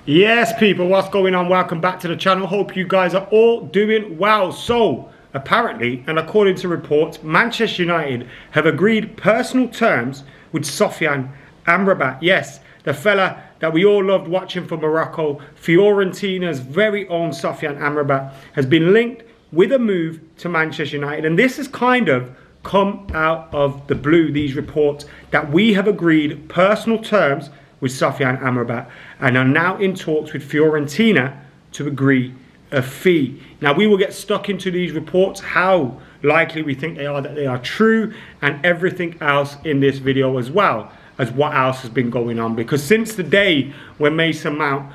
Yes, people, what's going on? Welcome back to the channel. Hope you guys are all doing well. So, apparently, and according to reports, Manchester United have agreed personal terms with Sofyan Amrabat. Yes, the fella that we all loved watching for Morocco, Fiorentina's very own Sofyan Amrabat, has been linked with a move to Manchester United. And this has kind of come out of the blue, these reports, that we have agreed personal terms with Sofyan Amrabat and are now in talks with Fiorentina to agree a fee. Now, we will get stuck into these reports, how likely we think they are that they are true, and everything else in this video, as well as what else has been going on. Because since the day when Mason Mount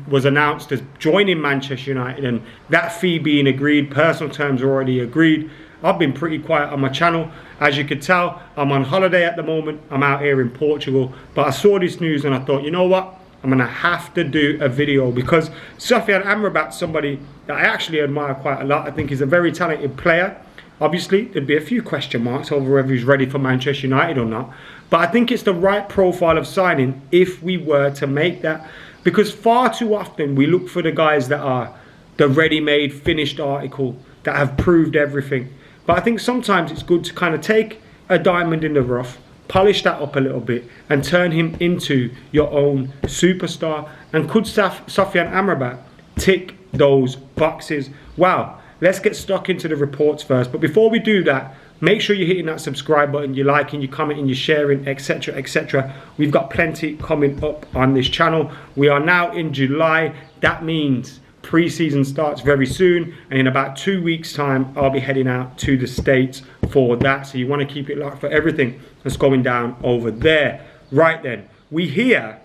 was announced as joining Manchester United and that fee being agreed, personal terms are already agreed, I've been pretty quiet on my channel. As you can tell, I'm on holiday at the moment. I'm out here in Portugal. But I saw this news and I thought, you know what? I'm going to have to do a video because Sofyan Amrabat's somebody that I actually admire quite a lot. I think he's a very talented player. Obviously, there'd be a few question marks over whether he's ready for Manchester United or not. But I think it's the right profile of signing if we were to make that. Because far too often we look for the guys that are the ready-made, finished article, that have proved everything. But I think sometimes it's good to kind of take a diamond in the rough, polish that up a little bit, and turn him into your own superstar. And could Sofyan Amrabat tick those boxes? Wow, let's get stuck into the reports first. But before we do that, make sure you're hitting that subscribe button, you're liking, you're commenting, you're sharing, etc, etc. We've got plenty coming up on this channel. We are now in July. That means pre-season starts very soon, and in about 2 weeks time I'll be heading out to the States for that, so you want to keep it locked for everything that's going down over there. Right then, we hear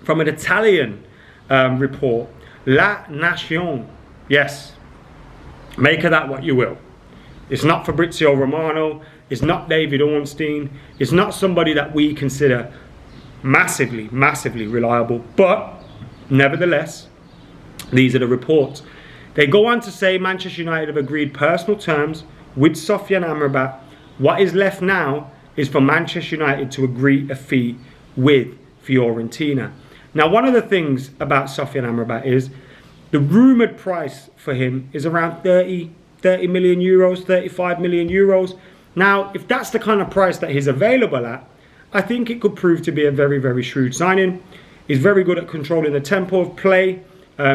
from an Italian report, La Nazione. Yes, make of that what you will. It's not Fabrizio Romano, it's not David Ornstein, it's not somebody that we consider massively reliable, but nevertheless, these are the reports. They go on to say Manchester United have agreed personal terms with Sofyan Amrabat. What is left now is for Manchester United to agree a fee with Fiorentina. Now, one of the things about Sofyan Amrabat is the rumoured price for him is around 30 million euros, 35 million euros. Now, if that's the kind of price that he's available at, I think it could prove to be a very shrewd signing. He's very good at controlling the tempo of play.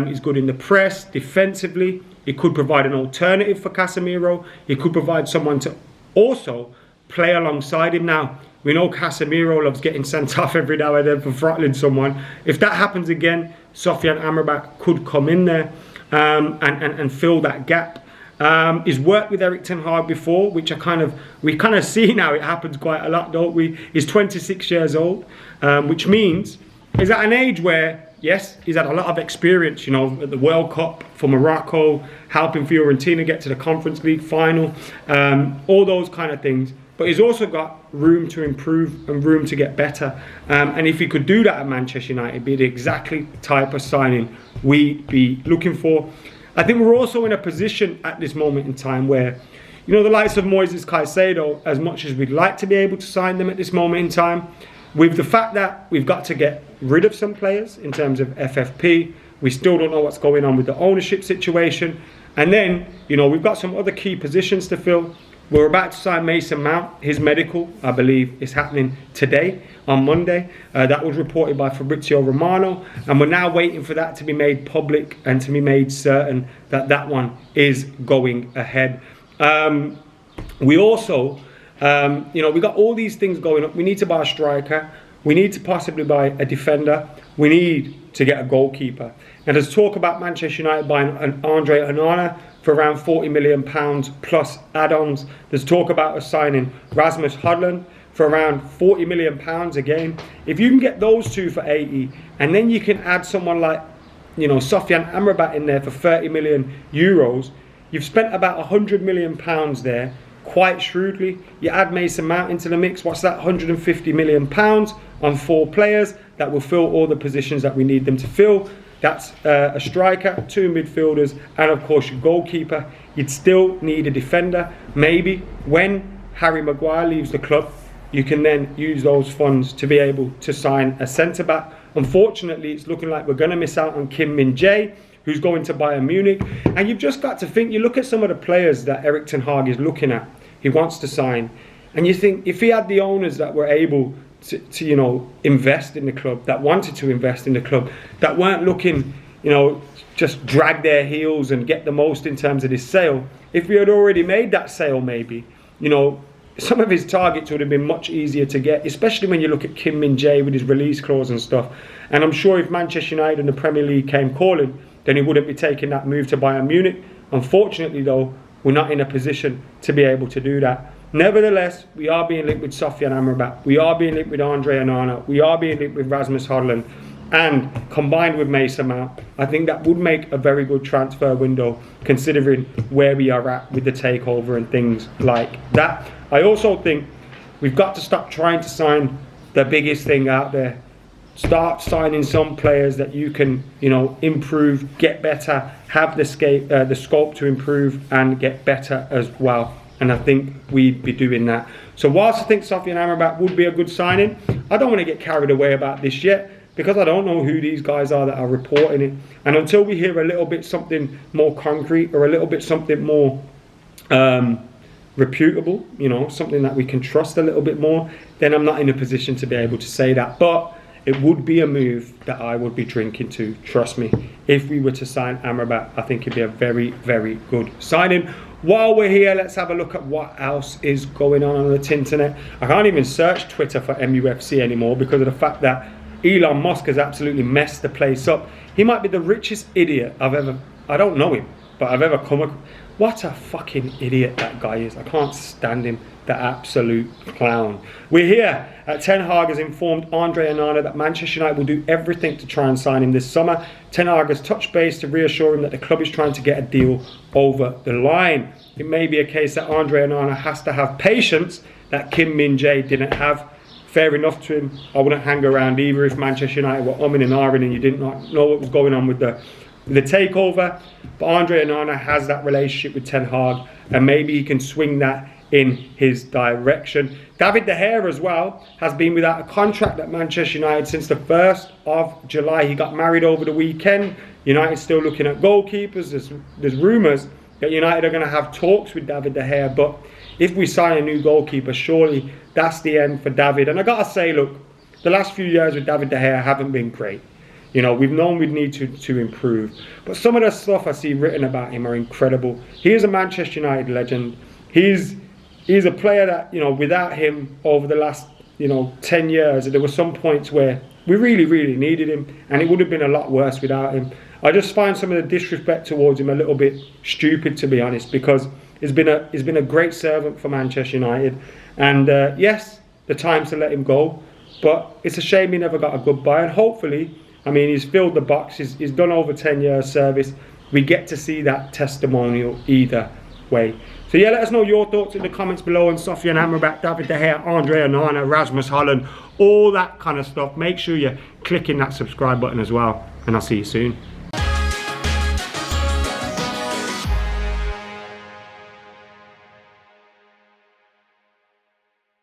He's good in the press, defensively. He could provide an alternative for Casemiro. He could provide someone to also play alongside him. Now, we know Casemiro loves getting sent off every now and then for throttling someone. If that happens again, Sofyan Amrabat could come in there and fill that gap. He's worked with Erik ten Hag before, which we kind of see now. It happens quite a lot, don't we? He's 26 years old, which means he's at an age where, yes, he's had a lot of experience, you know, at the World Cup for Morocco, helping Fiorentina get to the Conference League final, all those kind of things. But he's also got room to improve and room to get better. And if he could do that at Manchester United, it'd be the exactly type of signing we'd be looking for. I think we're also in a position at this moment in time where, you know, the likes of Moises Caicedo, as much as we'd like to be able to sign them at this moment in time, with the fact that we've got to get rid of some players in terms of FFP, we still don't know what's going on with the ownership situation. And then, you know, we've got some other key positions to fill. We're about to sign Mason Mount. His medical, I believe, is happening today, on Monday. That was reported by Fabrizio Romano. And we're now waiting for that to be made public and to be made certain that that one is going ahead. We also, you know, we got all these things going up. We need to buy a striker. We need to possibly buy a defender. We need to get a goalkeeper. And there's talk about Manchester United buying an Andre Onana for around £40 million plus add-ons. There's talk about us signing Rasmus Højlund for around £40 million again. If you can get those two for 80, and then you can add someone like, you know, Sofyan Amrabat in there for 30 million euros, you've spent about £100 million there quite shrewdly. You add Mason Mount into the mix, what's that, £150 million on 4 players that will fill all the positions that we need them to fill. That's a striker, 2 midfielders, and of course your goalkeeper. You'd still need a defender. Maybe when Harry Maguire leaves the club, you can then use those funds to be able to sign a centre-back. Unfortunately, it's looking like we're going to miss out on Kim Min-jae, who's going to Bayern Munich. And you've just got to think, you look at some of the players that Erik ten Hag is looking at, he wants to sign, and you think if he had the owners that were able to you know, invest in the club, that wanted to invest in the club, that weren't looking, you know, just drag their heels and get the most in terms of this sale. If we had already made that sale, maybe, you know, some of his targets would have been much easier to get, especially when you look at Kim Min-jae with his release clause and stuff. And I'm sure if Manchester United and the Premier League came calling, then he wouldn't be taking that move to Bayern Munich. Unfortunately, though, we're not in a position to be able to do that. Nevertheless, we are being linked with Sofyan Amrabat. We are being linked with Andre Onana. We are being linked with Rasmus Højlund. And combined with Mason Mount, I think that would make a very good transfer window, considering where we are at with the takeover and things like that. I also think we've got to stop trying to sign the biggest thing out there. Start signing some players that you can, you know, improve, get better, have the scope to improve and get better as well. And I think we'd be doing that. So whilst I think Sofyan Amrabat would be a good signing, I don't want to get carried away about this yet, because I don't know who these guys are that are reporting it. And until we hear a little bit something more concrete or a little bit something more reputable, you know, something that we can trust a little bit more, then I'm not in a position to be able to say that. But it would be a move that I would be drinking to, trust me. If we were to sign Amrabat, I think it'd be a very, very good signing. While we're here, let's have a look at what else is going on the internet. I can't even search Twitter for MUFC anymore because of the fact that Elon Musk has absolutely messed the place up. He might be the richest idiot I don't know him, but I've ever come across. What a fucking idiot that guy is. I can't stand him, the absolute clown. We're here. Ten Hag has informed Andre Onana that Manchester United will do everything to try and sign him this summer. Ten Hag has touched base to reassure him that the club is trying to get a deal over the line. It may be a case that Andre Onana has to have patience that Kim Min-jae didn't have. Fair enough to him. I wouldn't hang around either if Manchester United were umming and ahhing and you did not know what was going on with the takeover. But Andre Onana has that relationship with Ten Hag, and maybe he can swing that in his direction. David De Gea as well has been without a contract at Manchester United since the 1st of July. He got married over the weekend. United still looking at goalkeepers. There's rumours that United are going to have talks with David De Gea, but if we sign a new goalkeeper, surely that's the end for David. And I got to say, look, the last few years with David De Gea haven't been great. You know, we've known we'd need to improve. But some of the stuff I see written about him are incredible. He is a Manchester United legend. He's a player that, you know, without him over the last, you know, 10 years, there were some points where we really, really needed him. And it would have been a lot worse without him. I just find some of the disrespect towards him a little bit stupid, to be honest, because he's been a great servant for Manchester United. And yes, the time's to let him go. But it's a shame he never got a goodbye. And hopefully, I mean, he's filled the box. He's done over 10 years service. We get to see that testimonial either way. So yeah, let us know your thoughts in the comments below on Sofyan Amrabat, David De Gea, Andre Onana, Rasmus Højlund, all that kind of stuff. Make sure you're clicking that subscribe button as well. And I'll see you soon.